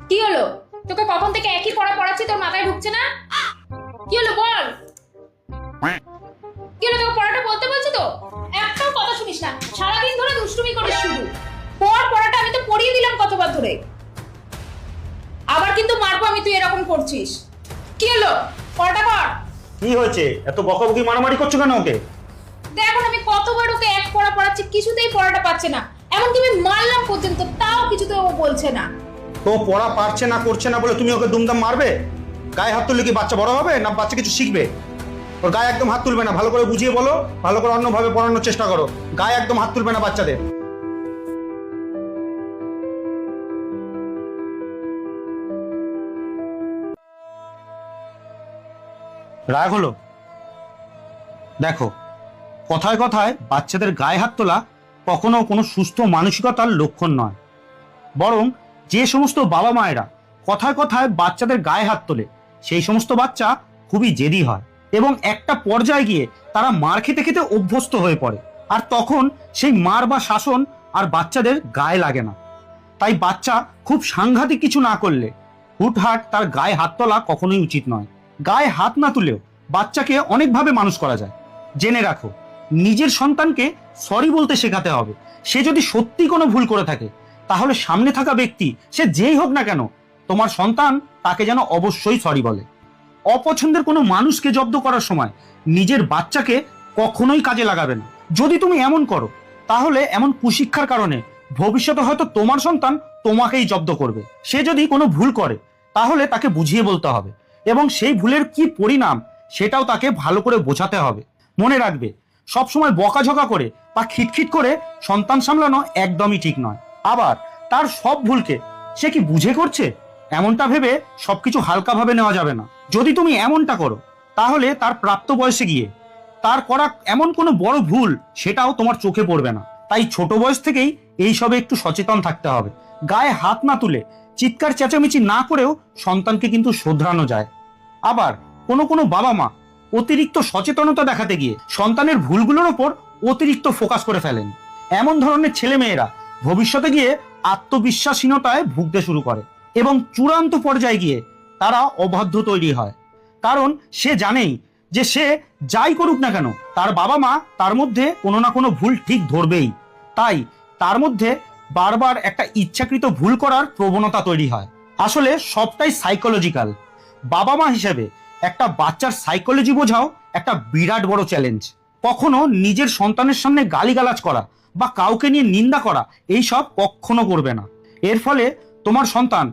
কি হলো? তোকে কখন থেকে একই পড়া পড়াচ্ছি, তোর মাথায় ঢুকছে না? কি হলো বল? কি হলো, তোকে পড়াটা বলতে বলছি তো, একটাও কথা শুনিস না, সারাদিন ধরে দুষ্টুমি করিস শুধু। পড়াটা আমি তো পড়িয়ে দিলাম কতবার ধরে, আবার কিন্তু মারবো আমি তুই এরকম করছিস। কি হলো, পড়াটা কর। কি হয়েছে, এত বকাবকি মারামারি করছো কেন ওকে? দেখো আমি কতবার ওকে এক পড়া পড়াচ্ছি, কিছুতেই পড়াটা পাচ্ছে না, এমনকি আমি মারলাম পর্যন্ত, তাও কিছুতেই ও বলছে না। তো পড়া পারছে না করছে না বলে তুমি ওকে দুমদাম মারবে? গায়ে হাত তুললে কি বাচ্চা বড় হবে, না বাচ্চা কিছু শিখবে? ওর গায়ে একদম হাত তুলবে না, ভালো করে বুঝিয়ে বলো, ভালো করে অন্যভাবে পড়ানোর চেষ্টা করো। গায়ে একদম হাত তুলবে না বাচ্চাদের। রাগ হলো? দেখো, কথায় কথায় বাচ্চাদের গায়ে হাত তোলা কখনো কোনো সুস্থ মানসিকতার লক্ষণ নয়। বরং যে সমস্ত বাবা মায়েরা কথায় কথায় বাচ্চাদের গায়ে হাত তোলে, সেই সমস্ত বাচ্চা খুবই জেদি হয় এবং একটা পর্যায়ে গিয়ে তারা মার খেতে খেতে অভ্যস্ত হয়ে পড়ে, আর তখন সেই মার বা শাসন আর বাচ্চাদের গায়ে লাগে না। তাই বাচ্চা খুব সাংঘাতিক কিছু না করলে হুটহাট তার গায়ে হাত তোলা কখনোই উচিত নয়। গায়ে হাত না তুলেও বাচ্চাকে অনেকভাবে মানুষ করা যায়। জেনে রাখো, নিজের সন্তানকে সরি বলতে শেখাতে হবে। সে যদি সত্যি কোনো ভুল করে থাকে, তাহলে সামনে থাকা ব্যক্তি সে যেই হোক না কেন, তোমার সন্তান তাকে যেন অবশ্যই সরি বলে। অপছন্দের কোনো মানুষকে জব্দ করার সময় নিজের বাচ্চাকে কখনোই কাজে লাগাবে না। যদি তুমি এমন করো, তাহলে এমন কুশিক্ষার কারণে ভবিষ্যতে হয়তো তোমার সন্তান তোমাকেই জব্দ করবে। সে যদি কোনো ভুল করে, তাহলে তাকে বুঝিয়ে বলতে হবে এবং সেই ভুলের কি পরিণাম সেটাও তাকে ভালো করে বোঝাতে হবে। মনে রাখবে, সবসময় বকাঝকা করে বা খিটখিট করে সন্তান সামলানো একদমই ঠিক নয়। আবার তার সব ভুলকে সে কি বুঝে করছে এমনটা ভেবে সবকিছু হালকাভাবে নেওয়া যাবে না। যদি তুমি এমনটা করো, তাহলে তার প্রাপ্ত বয়সে গিয়ে তার করা এমন কোনো বড় ভুল সেটাও তোমার চোখে পড়বে না। তাই ছোট বয়স থেকেই এইসবে একটু সচেতন থাকতে হবে। গায়ে হাত না তুলে, চিৎকার চেঁচামেচি না করেও সন্তানকে কিন্তু শোধরানো যায়। আবার কোনো কোনো বাবা মা অতিরিক্ত সচেতনতা দেখাতে গিয়ে সন্তানের ভুলগুলোর ওপর অতিরিক্ত ফোকাস করে ফেলেন। এমন ধরনের ছেলে মেয়েরা ভবিষ্যতে গিয়ে আত্মবিশ্বাসহীনতায় ভুগতে শুরু করে এবং চূড়ান্ত পর্যায়ে গিয়ে তারা অবাধ্য তৈরি হয়। কারণ সে জানেই যে সে যাই করুক না কেন, তার বাবা মা তার মধ্যে কোনো না কোনো ভুল ঠিক ধরবেই। তাই তার মধ্যে বারবার একটা ইচ্ছাকৃত ভুল করার প্রবণতা তৈরি হয়। আসলে সবটাই সাইকোলজিক্যাল। বাবা মা হিসেবে একটা বাচ্চার সাইকোলজি বোঝাও একটা বিরাট বড় চ্যালেঞ্জ। কখনো নিজের সন্তানের সামনে গালিগালাজ করা বা কাউকে নিয়ে নিন্দা করা এইসব কখনো করবে না। এর ফলে তোমার সন্তান